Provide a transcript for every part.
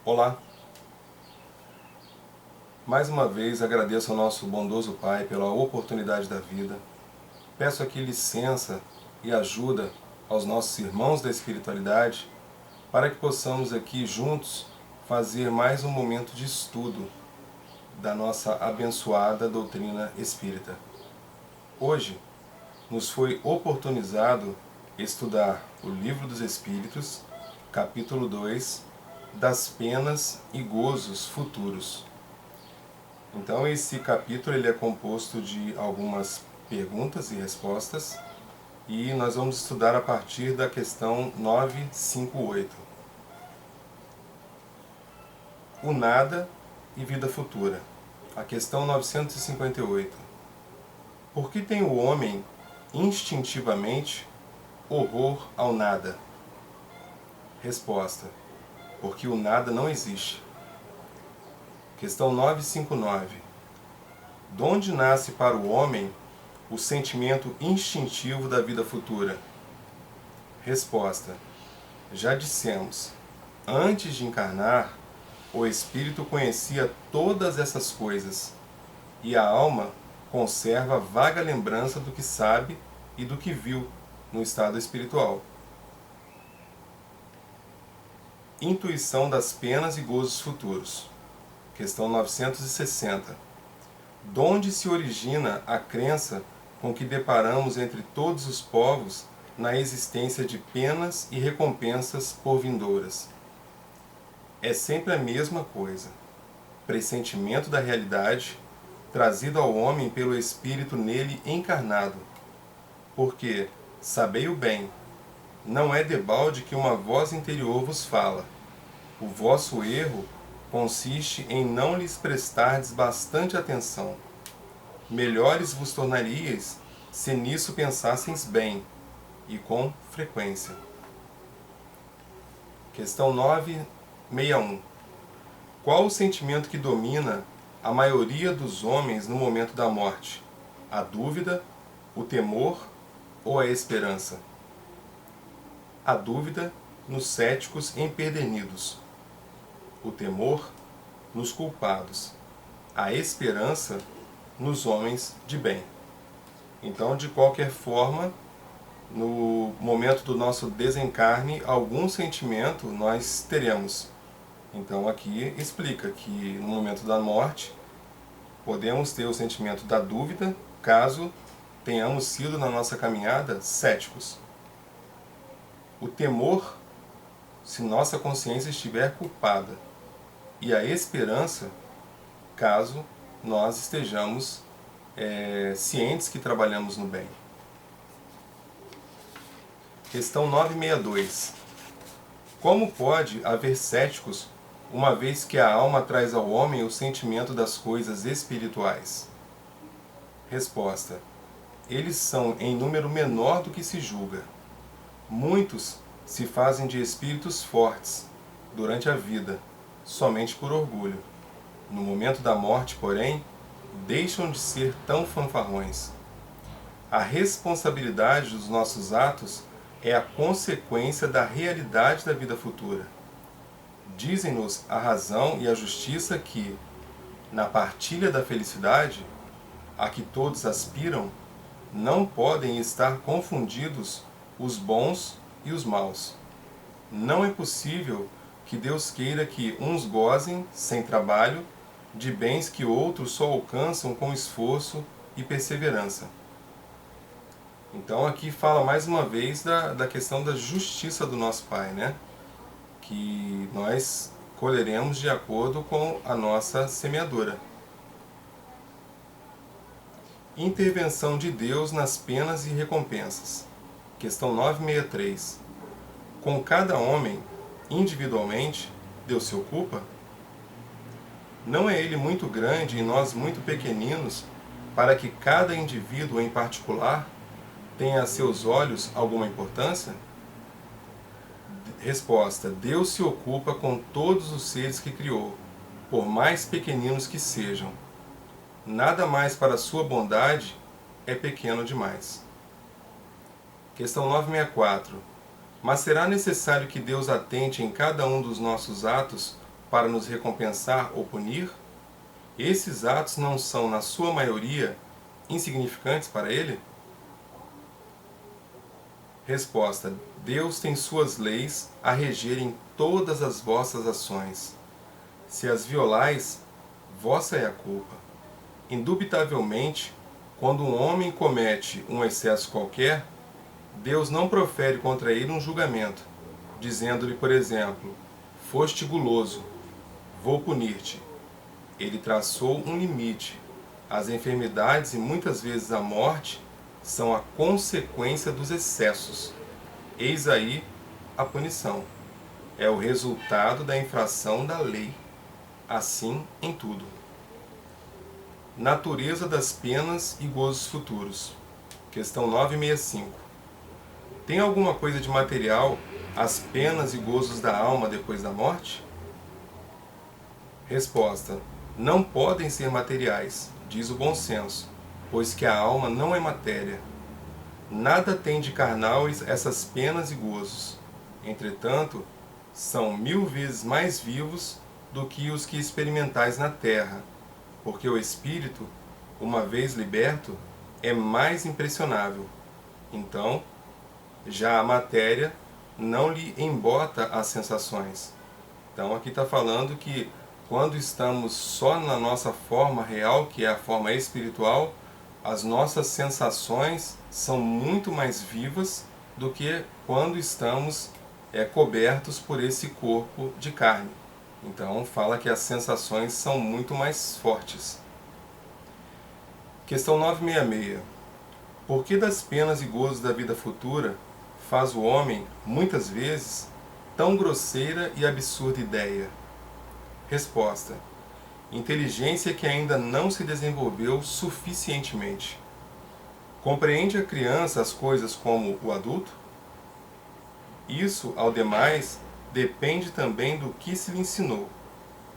Olá! Mais uma vez agradeço ao nosso bondoso Pai pela oportunidade da vida. Peço aqui licença e ajuda aos nossos irmãos da espiritualidade para que possamos aqui juntos fazer mais um momento de estudo da nossa abençoada doutrina espírita. Hoje nos foi oportunizado estudar o Livro dos Espíritos, capítulo 2, das penas e gozos futuros. Então esse capítulo ele é composto de algumas perguntas e respostas e nós vamos estudar a partir da questão 958. O nada e vida futura. A questão 958. Por que tem o homem instintivamente horror ao nada? Resposta: porque o nada não existe. Questão 959. Donde nasce para o homem o sentimento instintivo da vida futura? Resposta: já dissemos, antes de encarnar, o espírito conhecia todas essas coisas, e a alma conserva vaga lembrança do que sabe e do que viu no estado espiritual. Intuição das penas e gozos futuros. Questão 960. Donde se origina a crença com que deparamos entre todos os povos na existência de penas e recompensas por vindouras? É sempre a mesma coisa. Pressentimento da realidade, trazido ao homem pelo espírito nele encarnado. Porque, sabei o bem, não é debalde que uma voz interior vos fala. O vosso erro consiste em não lhes prestardes bastante atenção. Melhores vos tornaríeis se nisso pensasseis bem, e com frequência. Questão 961. Qual o sentimento que domina a maioria dos homens no momento da morte? A dúvida, o temor ou a esperança? A dúvida nos céticos empedernidos, o temor nos culpados, a esperança nos homens de bem. Então, de qualquer forma, no momento do nosso desencarne, algum sentimento nós teremos. Então aqui explica que no momento da morte podemos ter o sentimento da dúvida, caso tenhamos sido na nossa caminhada céticos. O temor, se nossa consciência estiver culpada. E a esperança, caso nós estejamos cientes que trabalhamos no bem. Questão 962. Como pode haver céticos, uma vez que a alma traz ao homem o sentimento das coisas espirituais? Resposta: eles são em número menor do que se julga. Muitos se fazem de espíritos fortes durante a vida, somente por orgulho. No momento da morte, porém, deixam de ser tão fanfarrões. A responsabilidade dos nossos atos é a consequência da realidade da vida futura. Dizem-nos a razão e a justiça que, na partilha da felicidade, a que todos aspiram, não podem estar confundidos os bons e os maus. Não é possível que Deus queira que uns gozem, sem trabalho, de bens que outros só alcançam com esforço e perseverança. Então aqui fala mais uma vez da questão da justiça do nosso Pai, né? Que nós colheremos de acordo com a nossa semeadura. Intervenção de Deus nas penas e recompensas. Questão 963. Com cada homem, individualmente, Deus se ocupa? Não é ele muito grande e nós muito pequeninos para que cada indivíduo em particular tenha a seus olhos alguma importância? Resposta: Deus se ocupa com todos os seres que criou, por mais pequeninos que sejam. Nada mais para a sua bondade é pequeno demais. Questão 964. Mas será necessário que Deus atente em cada um dos nossos atos para nos recompensar ou punir? Esses atos não são, na sua maioria, insignificantes para ele? Resposta: Deus tem suas leis a regerem todas as vossas ações. Se as violais, vossa é a culpa. Indubitavelmente, quando um homem comete um excesso qualquer, Deus não profere contra ele um julgamento, dizendo-lhe, por exemplo, foste guloso, vou punir-te. Ele traçou um limite. As enfermidades e muitas vezes a morte são a consequência dos excessos. Eis aí a punição. É o resultado da infração da lei. Assim em tudo. Natureza das penas e gozos futuros. Questão 965. Tem alguma coisa de material as penas e gozos da alma depois da morte? Resposta: não podem ser materiais, diz o bom senso, pois que a alma não é matéria. Nada tem de carnal essas penas e gozos. Entretanto, são 1000 vezes mais vivos do que os que experimentais na terra, porque o espírito, uma vez liberto, é mais impressionável. Então, já a matéria não lhe embota as sensações. Então aqui está falando que quando estamos só na nossa forma real, que é a forma espiritual, as nossas sensações são muito mais vivas do que quando estamos cobertos por esse corpo de carne. Então fala que as sensações são muito mais fortes. Questão 966. Por que das penas e gozos da vida futura faz o homem, muitas vezes, tão grosseira e absurda ideia? Resposta: inteligência que ainda não se desenvolveu suficientemente. Compreende a criança as coisas como o adulto? Isso, ao demais, depende também do que se lhe ensinou.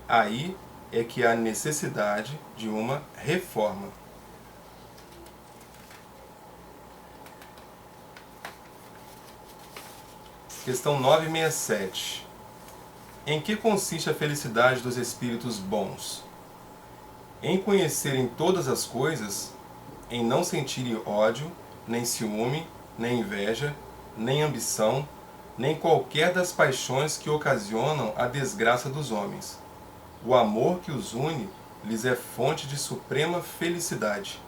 Aí é que há necessidade de uma reforma. Questão 967. Em que consiste a felicidade dos espíritos bons? Em conhecerem todas as coisas, em não sentirem ódio, nem ciúme, nem inveja, nem ambição, nem qualquer das paixões que ocasionam a desgraça dos homens. O amor que os une lhes é fonte de suprema felicidade.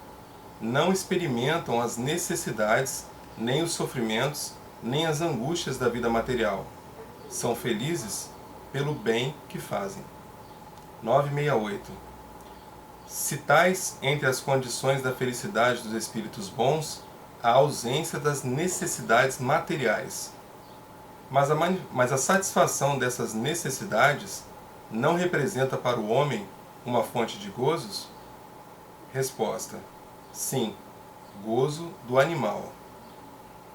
Não experimentam as necessidades, nem os sofrimentos, nem as angústias da vida material. São felizes pelo bem que fazem. 968. Citais entre as condições da felicidade dos espíritos bons a ausência das necessidades materiais. Mas a satisfação dessas necessidades não representa para o homem uma fonte de gozos? Resposta: sim, gozo do animal.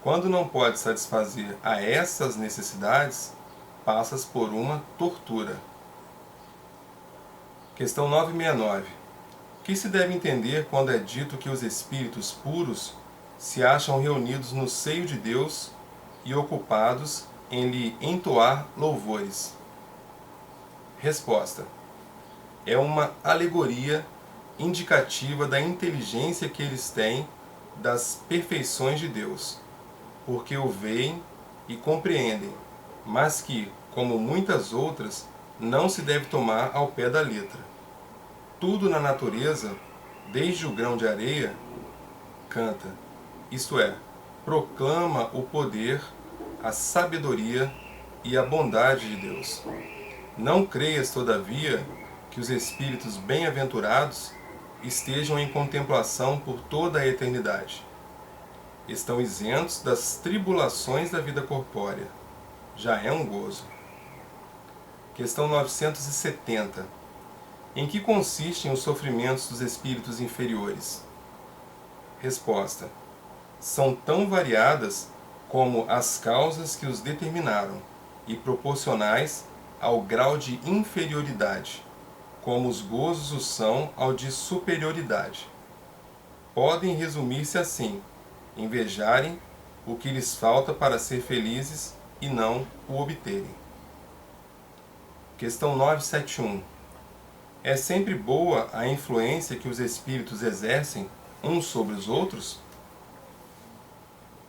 Quando não pode satisfazer a essas necessidades, passas por uma tortura. Questão 969. O que se deve entender quando é dito que os espíritos puros se acham reunidos no seio de Deus e ocupados em lhe entoar louvores? Resposta: é uma alegoria indicativa da inteligência que eles têm das perfeições de Deus, porque o veem e compreendem, mas que, como muitas outras, não se deve tomar ao pé da letra. Tudo na natureza, desde o grão de areia, canta, isto é, proclama o poder, a sabedoria e a bondade de Deus. Não creias, todavia, que os espíritos bem-aventurados estejam em contemplação por toda a eternidade. Estão isentos das tribulações da vida corpórea. Já é um gozo. Questão 970. Em que consistem os sofrimentos dos espíritos inferiores? Resposta: são tão variadas como as causas que os determinaram e proporcionais ao grau de inferioridade, como os gozos o são ao de superioridade. Podem resumir-se assim: invejarem o que lhes falta para ser felizes e não o obterem. Questão 971. É sempre boa a influência que os espíritos exercem uns sobre os outros?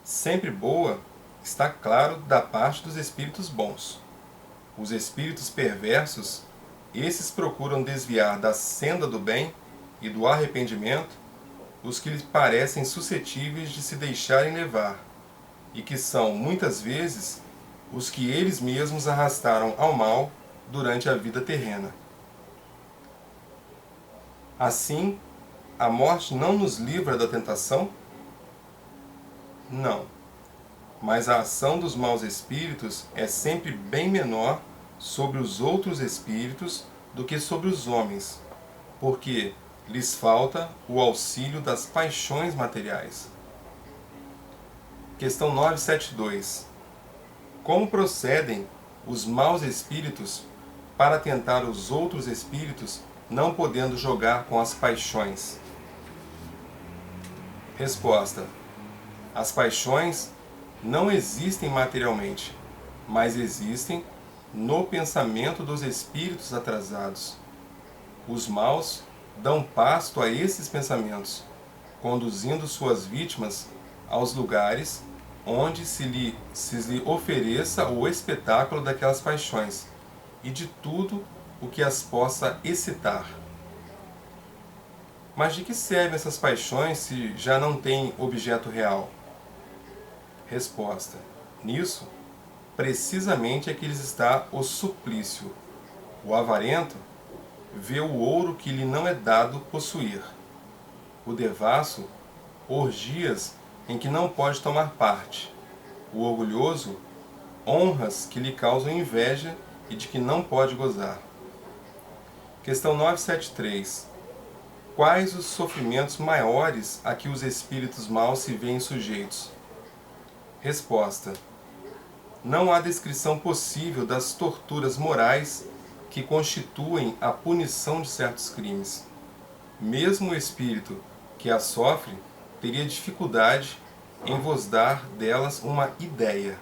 Sempre boa está claro da parte dos espíritos bons. Os espíritos perversos, esses procuram desviar da senda do bem e do arrependimento os que lhes parecem suscetíveis de se deixarem levar, e que são, muitas vezes, os que eles mesmos arrastaram ao mal durante a vida terrena. Assim, a morte não nos livra da tentação? Não. Mas a ação dos maus espíritos é sempre bem menor sobre os outros espíritos do que sobre os homens, porque lhes falta o auxílio das paixões materiais. Questão 972. Como procedem os maus espíritos para tentar os outros espíritos não podendo jogar com as paixões? Resposta. As paixões não existem materialmente, mas existem no pensamento dos espíritos atrasados. Os maus dão pasto a esses pensamentos, conduzindo suas vítimas aos lugares onde se lhe ofereça o espetáculo daquelas paixões e de tudo o que as possa excitar. Mas de que servem essas paixões se já não têm objeto real? Resposta. Nisso, precisamente é que lhes está o suplício. O avarento vê o ouro que lhe não é dado possuir. O devasso, orgias em que não pode tomar parte. O orgulhoso, honras que lhe causam inveja e de que não pode gozar. Questão 973. Quais os sofrimentos maiores a que os espíritos maus se veem sujeitos? Resposta. Não há descrição possível das torturas morais que constituem a punição de certos crimes. Mesmo o espírito que as sofre teria dificuldade em vos dar delas uma ideia.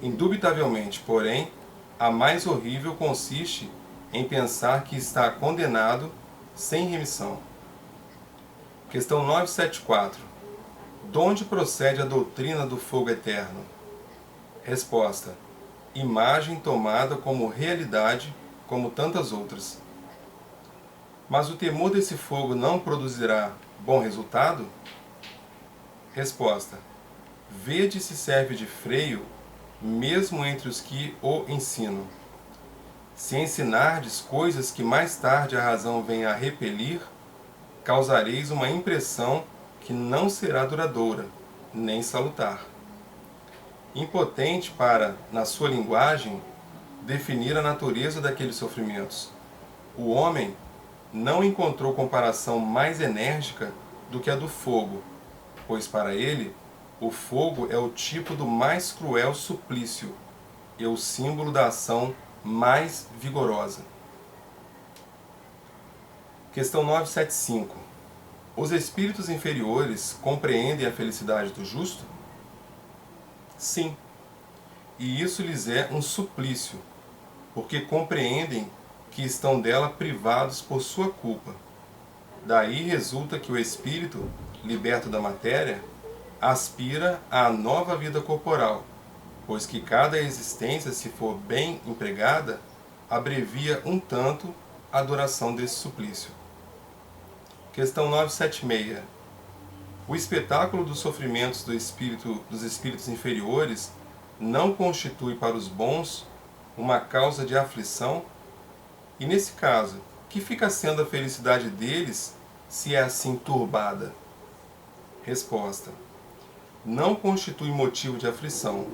Indubitavelmente, porém, a mais horrível consiste em pensar que está condenado sem remissão. Questão 974. Donde procede a doutrina do fogo eterno? Resposta. Imagem tomada como realidade, como tantas outras. Mas o temor desse fogo não produzirá bom resultado? Resposta. Vede se serve de freio, mesmo entre os que o ensinam. Se ensinardes coisas que mais tarde a razão venha a repelir, causareis uma impressão que não será duradoura, nem salutar. Impotente para, na sua linguagem, definir a natureza daqueles sofrimentos, o homem não encontrou comparação mais enérgica do que a do fogo, pois para ele o fogo é o tipo do mais cruel suplício e o símbolo da ação mais vigorosa. Questão 975. Os espíritos inferiores compreendem a felicidade do justo? Sim. E isso lhes é um suplício, porque compreendem que estão dela privados por sua culpa. Daí resulta que o espírito, liberto da matéria, aspira à nova vida corporal, pois que cada existência, se for bem empregada, abrevia um tanto a duração desse suplício. Questão 976. O espetáculo dos sofrimentos dos espíritos inferiores não constitui para os bons uma causa de aflição? E nesse caso, que fica sendo a felicidade deles se é assim turbada? Resposta. Não constitui motivo de aflição,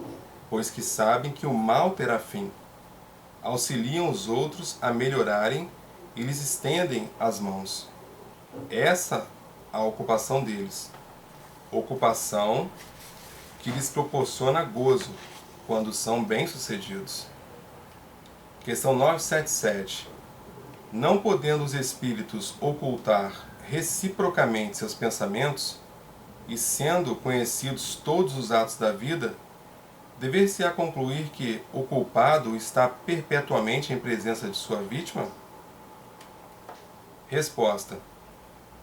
pois que sabem que o mal terá fim. Auxiliam os outros a melhorarem e lhes estendem as mãos. Essa a ocupação deles. Ocupação que lhes proporciona gozo quando são bem-sucedidos. Questão 977. Não podendo os espíritos ocultar reciprocamente seus pensamentos, e sendo conhecidos todos os atos da vida, dever-se-á concluir que o culpado está perpetuamente em presença de sua vítima? Resposta: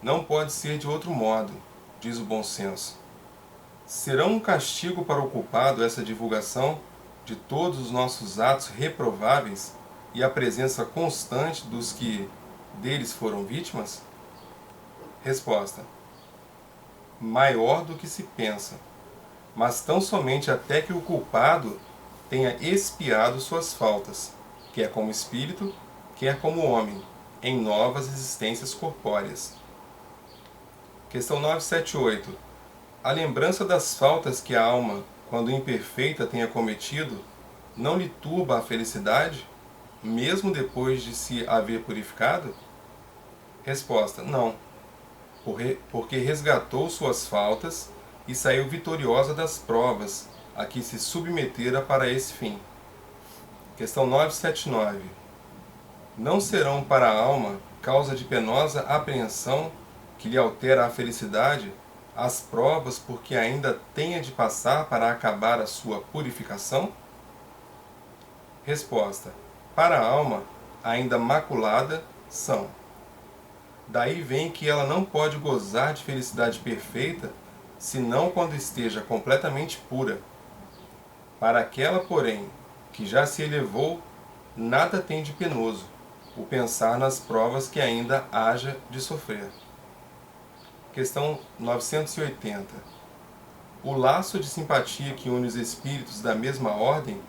não pode ser de outro modo, diz o bom senso. Será um castigo para o culpado essa divulgação de todos os nossos atos reprováveis e a presença constante dos que deles foram vítimas? Resposta: maior do que se pensa, mas tão somente até que o culpado tenha expiado suas faltas, quer como espírito, quer como homem, em novas existências corpóreas. Questão 978. A lembrança das faltas que a alma, quando imperfeita, tenha cometido, não lhe turba a felicidade, mesmo depois de se haver purificado? Resposta: não, porque resgatou suas faltas e saiu vitoriosa das provas a que se submetera para esse fim. Questão 979. Não serão para a alma causa de penosa apreensão que lhe altera a felicidade as provas por que ainda tenha de passar para acabar a sua purificação? Resposta: para a alma, ainda maculada, são. Daí vem que ela não pode gozar de felicidade perfeita, senão quando esteja completamente pura. Para aquela, porém, que já se elevou, nada tem de penoso o pensar nas provas que ainda haja de sofrer. Questão 980. O laço de simpatia que une os espíritos da mesma ordem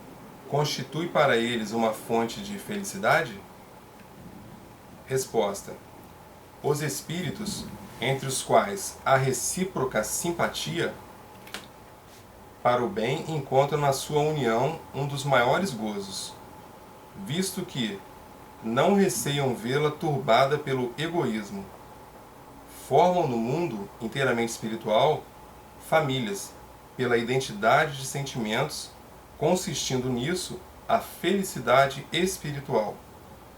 constitui para eles uma fonte de felicidade? Resposta: os espíritos, entre os quais há recíproca simpatia, para o bem encontram na sua união um dos maiores gozos, visto que não receiam vê-la turbada pelo egoísmo. Formam no mundo inteiramente espiritual famílias, pela identidade de sentimentos, consistindo nisso a felicidade espiritual,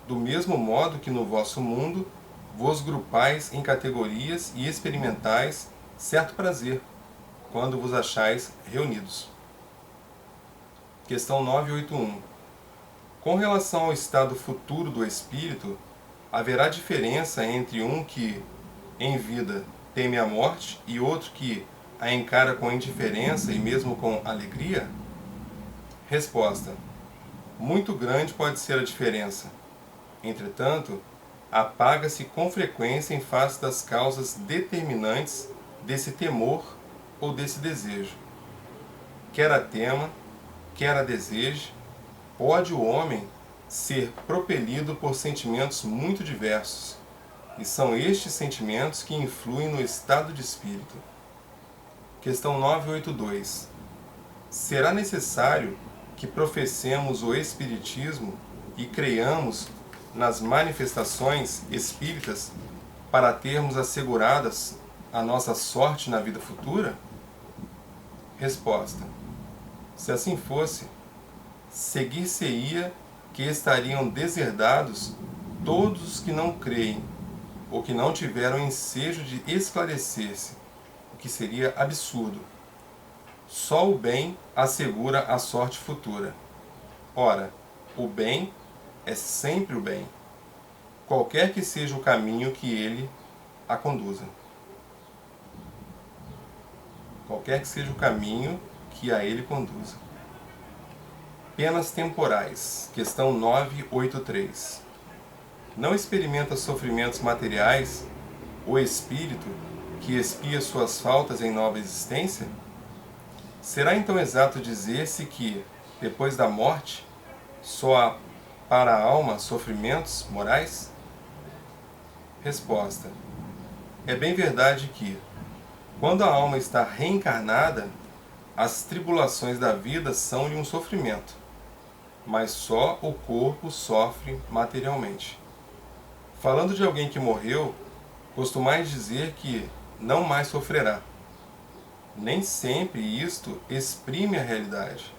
do mesmo modo que no vosso mundo vos grupais em categorias e experimentais certo prazer, quando vos achais reunidos. Questão 981. Com relação ao estado futuro do espírito, haverá diferença entre um que, em vida, teme a morte e outro que a encara com indiferença e mesmo com alegria? Resposta: muito grande pode ser a diferença. Entretanto, apaga-se com frequência em face das causas determinantes desse temor ou desse desejo. Quer a tema, quer a deseje, pode o homem ser propelido por sentimentos muito diversos, e são estes sentimentos que influem no estado de espírito. Questão 982. Será necessário que professemos o Espiritismo e creiamos nas manifestações espíritas para termos asseguradas a nossa sorte na vida futura? Resposta: se assim fosse, seguir-se-ia que estariam deserdados todos os que não creem ou que não tiveram ensejo de esclarecer-se, o que seria absurdo. Só o bem assegura a sorte futura. Ora, o bem é sempre o bem, qualquer que seja o caminho que ele a conduza. Qualquer que seja o caminho que a ele conduza. Penas temporais. Questão 983. Não experimenta sofrimentos materiais o espírito que expia suas faltas em nova existência? Será então exato dizer-se que, depois da morte, só há para a alma sofrimentos morais? Resposta: é bem verdade que, quando a alma está reencarnada, as tribulações da vida são-lhe um sofrimento, mas só o corpo sofre materialmente. Falando de alguém que morreu, costumais dizer que não mais sofrerá. Nem sempre isto exprime a realidade.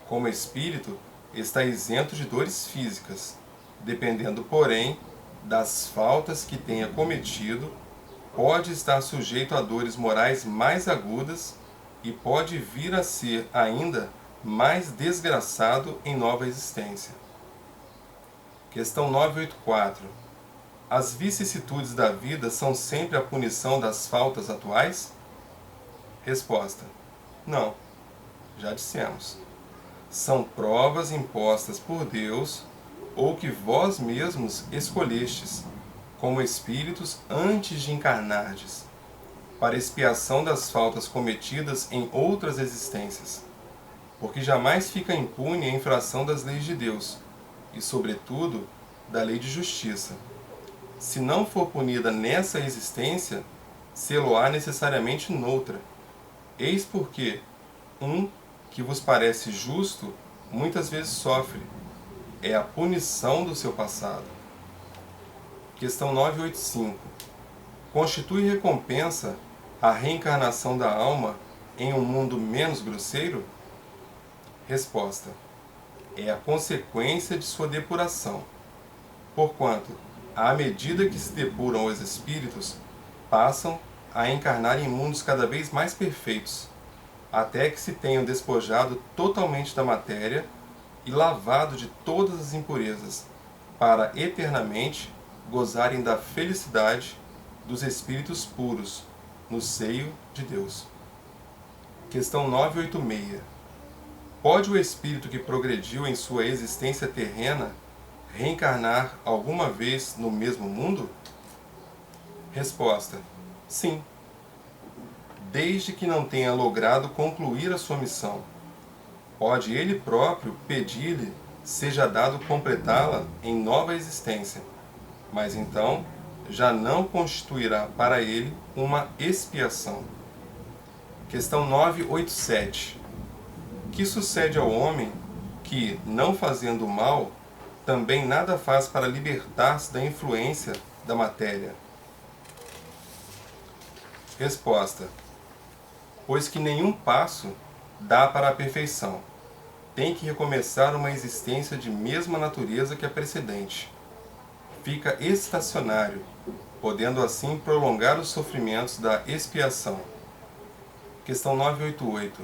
Como espírito, está isento de dores físicas, dependendo, porém, das faltas que tenha cometido, pode estar sujeito a dores morais mais agudas e pode vir a ser ainda mais desgraçado em nova existência. Questão 984. As vicissitudes da vida são sempre a punição das faltas atuais? Resposta: não, já dissemos. São provas impostas por Deus ou que vós mesmos escolhestes, como espíritos antes de encarnardes, para expiação das faltas cometidas em outras existências, porque jamais fica impune a infração das leis de Deus, e, sobretudo, da lei de justiça. Se não for punida nessa existência, sê-lo-á necessariamente noutra. Eis porque que vos parece justo, muitas vezes sofre. É a punição do seu passado. Questão 985. Constitui recompensa a reencarnação da alma em um mundo menos grosseiro? Resposta: é a consequência de sua depuração. Porquanto, à medida que se depuram os espíritos, passam a encarnar em mundos cada vez mais perfeitos, até que se tenham despojado totalmente da matéria e lavado de todas as impurezas, para eternamente gozarem da felicidade dos espíritos puros, no seio de Deus. Questão 986. Pode o espírito que progrediu em sua existência terrena reencarnar alguma vez no mesmo mundo? Resposta: sim, desde que não tenha logrado concluir a sua missão. Pode ele próprio pedir-lhe seja dado completá-la em nova existência, mas então já não constituirá para ele uma expiação. Questão 987. Que sucede ao homem que, não fazendo mal, também nada faz para libertar-se da influência da matéria? Resposta: pois que nenhum passo dá para a perfeição. Tem que recomeçar uma existência de mesma natureza que a precedente. Fica estacionário, podendo assim prolongar os sofrimentos da expiação. Questão 988.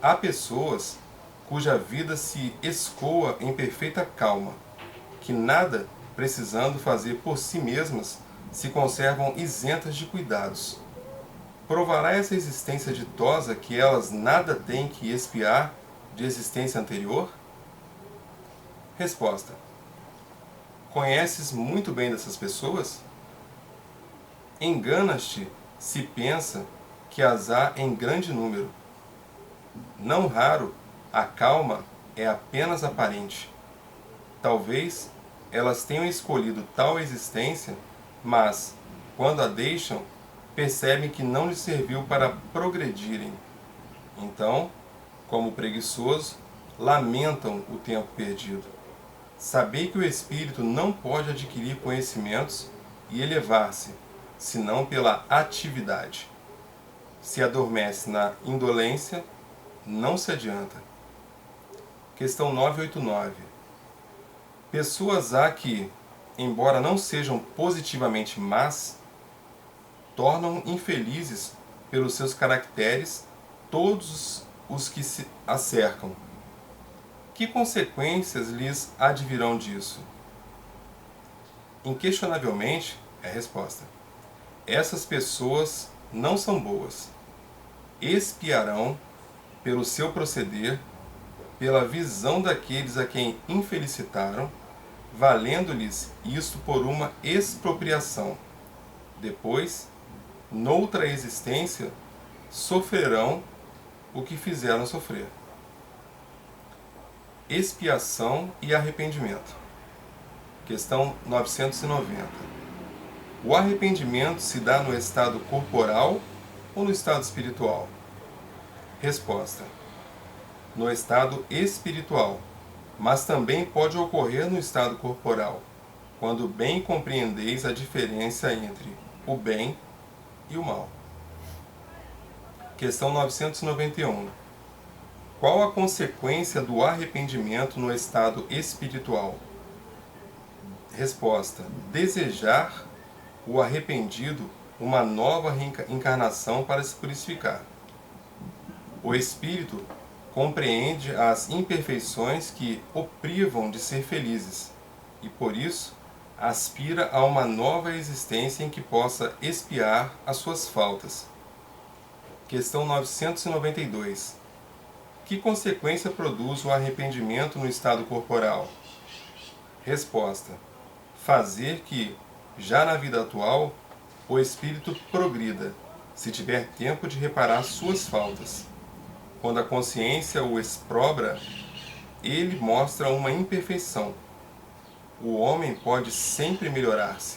Há pessoas cuja vida se escoa em perfeita calma, que nada precisando fazer por si mesmas, se conservam isentas de cuidados. Provará essa existência ditosa que elas nada têm que expiar de existência anterior? Resposta: conheces muito bem dessas pessoas? Enganas-te se pensa que as há em grande número. Não raro, a calma é apenas aparente. Talvez elas tenham escolhido tal existência, mas, quando a deixam, percebem que não lhes serviu para progredirem. Então, como preguiçoso, lamentam o tempo perdido. Sabei que o espírito não pode adquirir conhecimentos e elevar-se, senão pela atividade. Se adormece na indolência, não se adianta. Questão 989. Pessoas há que, embora não sejam positivamente más, tornam infelizes pelos seus caracteres todos os que se acercam. Que consequências lhes advirão disso? Inquestionavelmente, é a resposta: essas pessoas não são boas. Expiarão pelo seu proceder, pela visão daqueles a quem infelicitaram, valendo-lhes isto por uma expropriação. Depois, noutra existência, sofrerão o que fizeram sofrer. Expiação e arrependimento. Questão 990. O arrependimento se dá no estado corporal ou no estado espiritual? Resposta: no estado espiritual, mas também pode ocorrer no estado corporal, quando bem compreendeis a diferença entre o bem e o mal. Questão 991. Qual a consequência do arrependimento no estado espiritual? Resposta: desejar o arrependido uma nova encarnação para se purificar. O espírito compreende as imperfeições que o privam de ser felizes e, por isso, aspira a uma nova existência em que possa expiar as suas faltas. Questão 992. Que consequência produz o arrependimento no estado corporal? Resposta: fazer que, já na vida atual, o espírito progrida, se tiver tempo de reparar suas faltas. Quando a consciência o exprobra, ele mostra uma imperfeição. O homem pode sempre melhorar-se.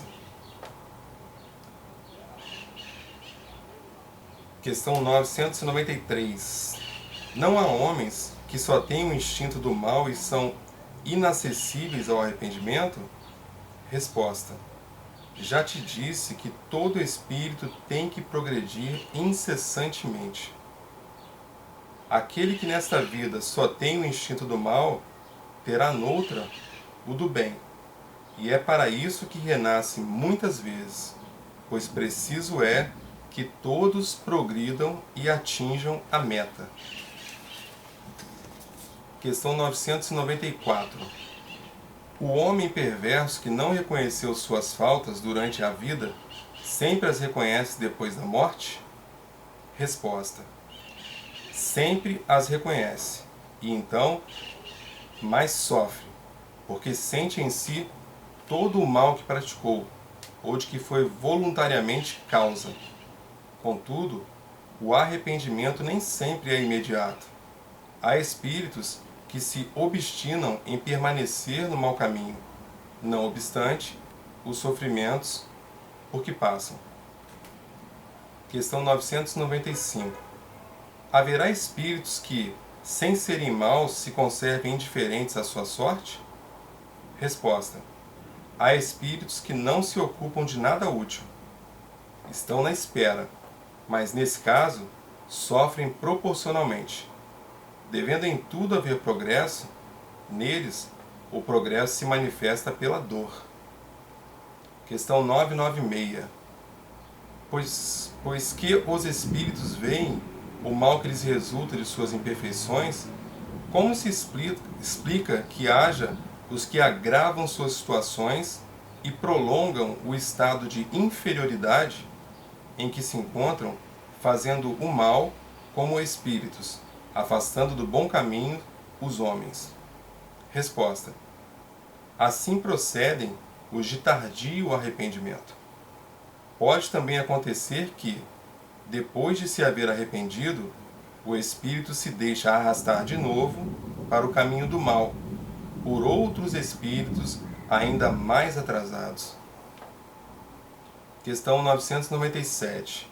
Questão 993. Não há homens que só têm o instinto do mal e são inacessíveis ao arrependimento? Resposta: já te disse que todo espírito tem que progredir incessantemente. Aquele que nesta vida só tem o instinto do mal, terá noutra o do bem. E é para isso que renasce muitas vezes, pois preciso é que todos progridam e atinjam a meta. Questão 994. O homem perverso que não reconheceu suas faltas durante a vida, sempre as reconhece depois da morte? Resposta: sempre as reconhece, e então mais sofre, porque sente em si todo o mal que praticou, ou de que foi voluntariamente causa. Contudo, o arrependimento nem sempre é imediato. Há espíritos que se obstinam em permanecer no mau caminho, não obstante os sofrimentos por que passam. Questão 995. Haverá espíritos que, sem serem maus, se conservem indiferentes à sua sorte? Resposta: há espíritos que não se ocupam de nada útil. Estão na espera, mas nesse caso, sofrem proporcionalmente. Devendo em tudo haver progresso, neles o progresso se manifesta pela dor. Questão 996. Pois que os espíritos veem o mal que lhes resulta de suas imperfeições, como se explica que haja os que agravam suas situações e prolongam o estado de inferioridade em que se encontram, fazendo o mal como espíritos, afastando do bom caminho os homens? Resposta: assim procedem os de tardio arrependimento. Pode também acontecer que, depois de se haver arrependido, o espírito se deixa arrastar de novo para o caminho do mal, por outros espíritos ainda mais atrasados. Questão 997.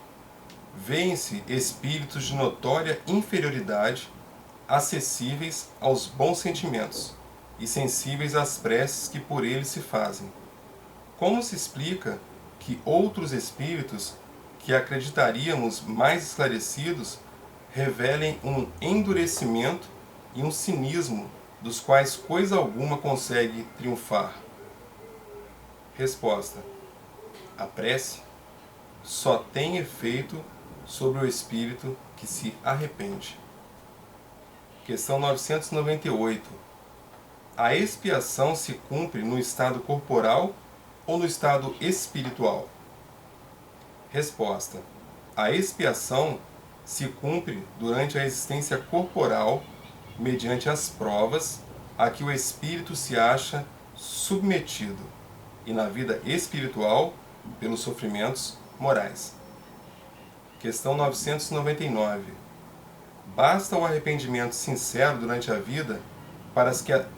Vêem-se espíritos de notória inferioridade, acessíveis aos bons sentimentos e sensíveis às preces que por eles se fazem. Como se explica que outros espíritos, que acreditaríamos mais esclarecidos, revelem um endurecimento e um cinismo dos quais coisa alguma consegue triunfar? Resposta: a prece só tem efeito sobre o espírito que se arrepende. Questão 998. A expiação se cumpre no estado corporal ou no estado espiritual? Resposta: a expiação se cumpre durante a existência corporal, mediante as provas a que o espírito se acha submetido, e na vida espiritual, pelos sofrimentos morais. Questão 999. Basta o arrependimento sincero durante a vida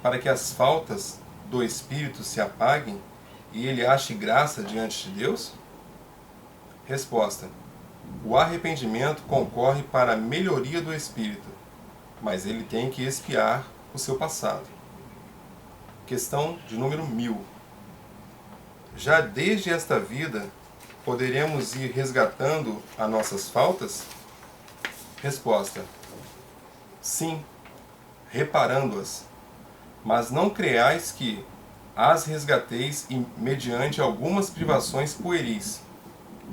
para que as faltas do espírito se apaguem e ele ache graça diante de Deus? Resposta: o arrependimento concorre para a melhoria do espírito, mas ele tem que expiar o seu passado. Questão de número 1000. Já desde esta vida, poderemos ir resgatando as nossas faltas? Resposta: sim, reparando-as. Mas não creais que as resgateis mediante algumas privações pueris,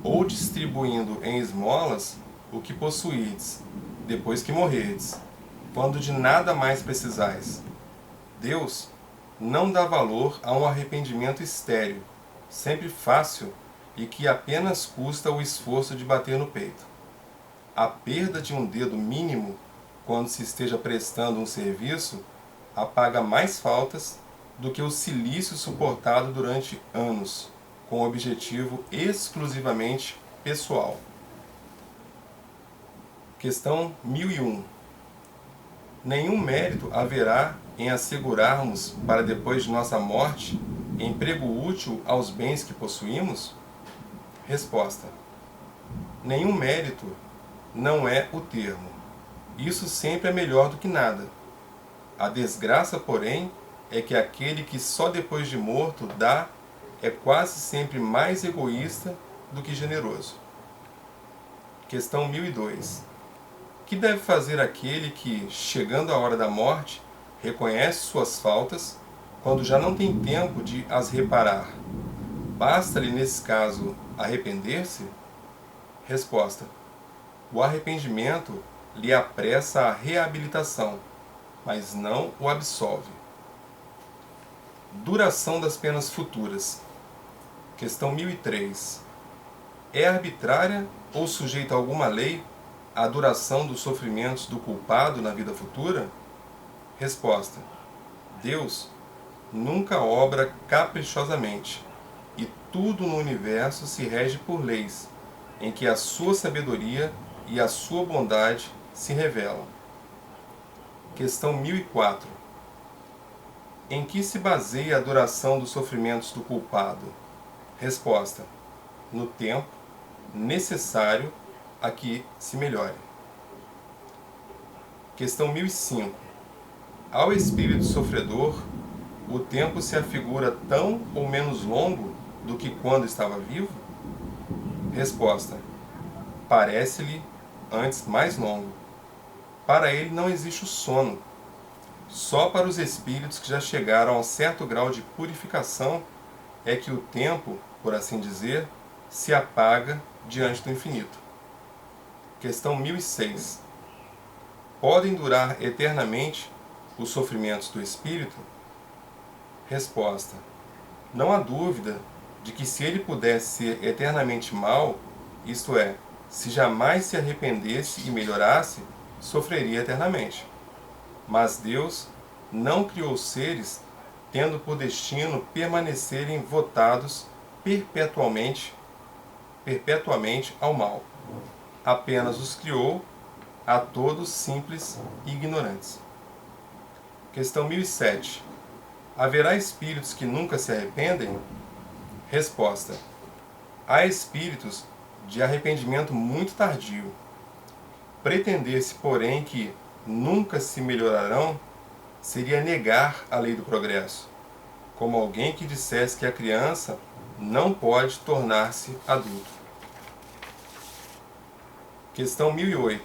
ou distribuindo em esmolas o que possuídes, depois que morrerdes. quando de nada mais precisais. Deus não dá valor a um arrependimento estéril, sempre fácil e que apenas custa o esforço de bater no peito. A perda de um dedo mínimo, quando se esteja prestando um serviço, apaga mais faltas do que o silício suportado durante anos, com objetivo exclusivamente pessoal. Questão 1001. Nenhum mérito haverá em assegurarmos para depois de nossa morte emprego útil aos bens que possuímos? Resposta. Nenhum mérito não é o termo. Isso sempre é melhor do que nada. A desgraça, porém, é que aquele que só depois de morto dá é quase sempre mais egoísta do que generoso. Questão 1002. Que deve fazer aquele que, chegando a hora da morte, reconhece suas faltas, quando já não tem tempo de as reparar? Basta-lhe, nesse caso, arrepender-se? Resposta. O arrependimento lhe apressa a reabilitação, mas não o absolve. Duração das penas futuras. Questão 1003. É arbitrária ou sujeita a alguma lei a duração dos sofrimentos do culpado na vida futura? Resposta. Deus nunca obra caprichosamente, e tudo no universo se rege por leis, em que a sua sabedoria e a sua bondade se revelam. Questão 1004. Em que se baseia a duração dos sofrimentos do culpado? Resposta. No tempo necessário a que se melhore. Questão 1005. Ao espírito sofredor, o tempo se afigura tão ou menos longo do que quando estava vivo? Resposta. Parece-lhe antes mais longo. Para ele não existe o sono. Só para os espíritos que já chegaram a um certo grau de purificação é que o tempo, por assim dizer, se apaga diante do infinito. Questão 1006. Podem durar eternamente os sofrimentos do espírito? Resposta. Não há dúvida de que se ele pudesse ser eternamente mau, isto é, se jamais se arrependesse e melhorasse, sofreria eternamente. Mas Deus não criou seres tendo por destino permanecerem votados perpetuamente ao mal. Apenas os criou a todos simples e ignorantes. Questão 1007. Haverá espíritos que nunca se arrependem? Resposta. Há espíritos de arrependimento muito tardio. Pretender-se, porém, que nunca se melhorarão seria negar a lei do progresso, como alguém que dissesse que a criança não pode tornar-se adulto. Questão 1008.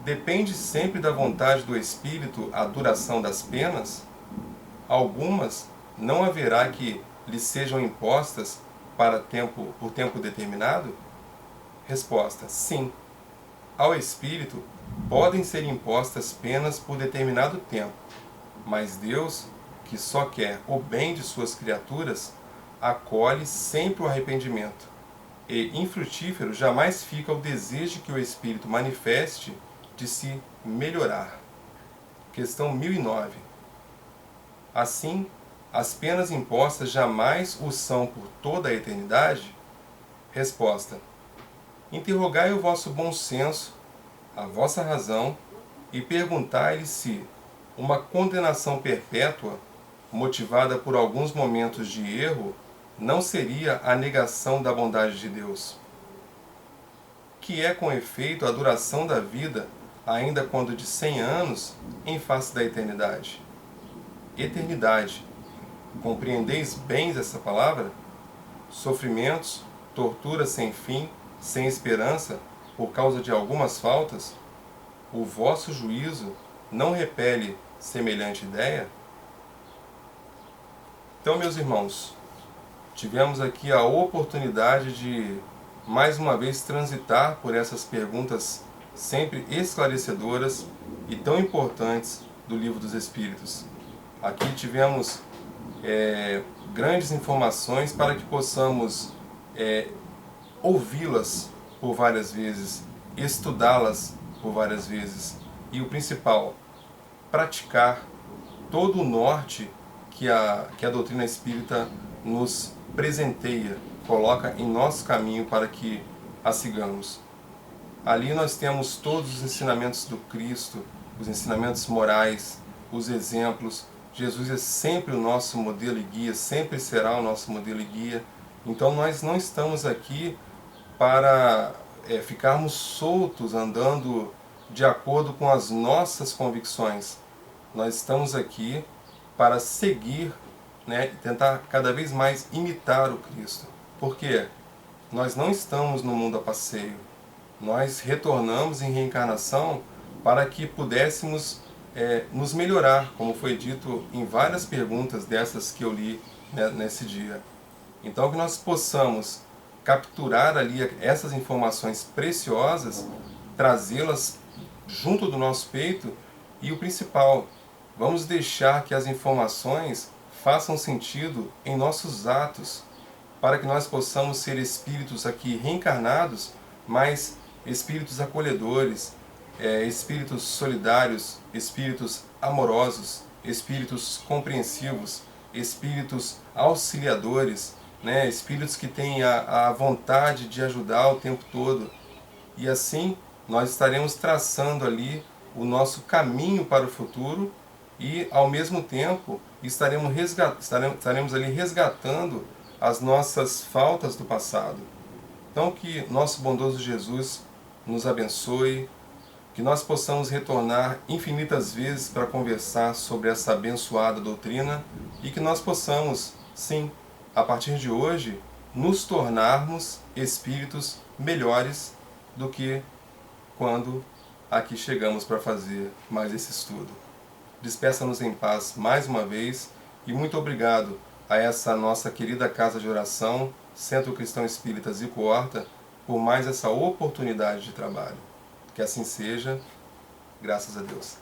Depende sempre da vontade do espírito a duração das penas? Algumas não haverá que lhe sejam impostas por tempo determinado? Resposta. Sim. Ao espírito podem ser impostas penas por determinado tempo, mas Deus, que só quer o bem de suas criaturas, acolhe sempre o arrependimento, e infrutífero jamais fica o desejo que o espírito manifeste de se melhorar. Questão 1009. Assim, as penas impostas jamais o são por toda a eternidade? Resposta. Interrogai o vosso bom senso, a vossa razão, e perguntai-lhe se uma condenação perpétua, motivada por alguns momentos de erro, não seria a negação da bondade de Deus. Que é, com efeito, a duração da vida, ainda quando de 100 anos, em face da eternidade? Eternidade. Compreendeis bem essa palavra? Sofrimentos, tortura sem fim, sem esperança, por causa de algumas faltas? O vosso juízo não repele semelhante ideia? Então, meus irmãos, tivemos aqui a oportunidade de, mais uma vez, transitar por essas perguntas sempre esclarecedoras e tão importantes do Livro dos Espíritos. Aqui tivemos grandes informações para que possamos ouvi-las por várias vezes, estudá-las por várias vezes e o principal, praticar todo o norte que a doutrina espírita nos presenteia, coloca em nosso caminho para que a sigamos. Ali nós temos todos os ensinamentos do Cristo, os ensinamentos morais, os exemplos. Jesus é sempre o nosso modelo e guia, sempre será o nosso modelo e guia. Então nós não estamos aqui para ficarmos soltos, andando de acordo com as nossas convicções. Nós estamos aqui para seguir, e tentar cada vez mais imitar o Cristo. Por quê? Nós não estamos no mundo a passeio. Nós retornamos em reencarnação para que pudéssemos nos melhorar, como foi dito em várias perguntas dessas que eu li nesse dia. Então que nós possamos capturar ali essas informações preciosas, trazê-las junto do nosso peito e o principal, vamos deixar que as informações façam sentido em nossos atos, para que nós possamos ser espíritos aqui reencarnados, mas espíritos acolhedores, espíritos solidários, espíritos amorosos, espíritos compreensivos, espíritos auxiliadores, espíritos que têm a vontade de ajudar o tempo todo. E assim nós estaremos traçando ali o nosso caminho para o futuro e, ao mesmo tempo, estaremos ali resgatando as nossas faltas do passado. Então que nosso bondoso Jesus nos abençoe, que nós possamos retornar infinitas vezes para conversar sobre essa abençoada doutrina e que nós possamos, sim, a partir de hoje, nos tornarmos espíritos melhores do que quando aqui chegamos para fazer mais esse estudo. Despeça-nos em paz mais uma vez e muito obrigado a essa nossa querida Casa de Oração, Centro Cristão Espírita Zico Horta, por mais essa oportunidade de trabalho. Que assim seja, graças a Deus.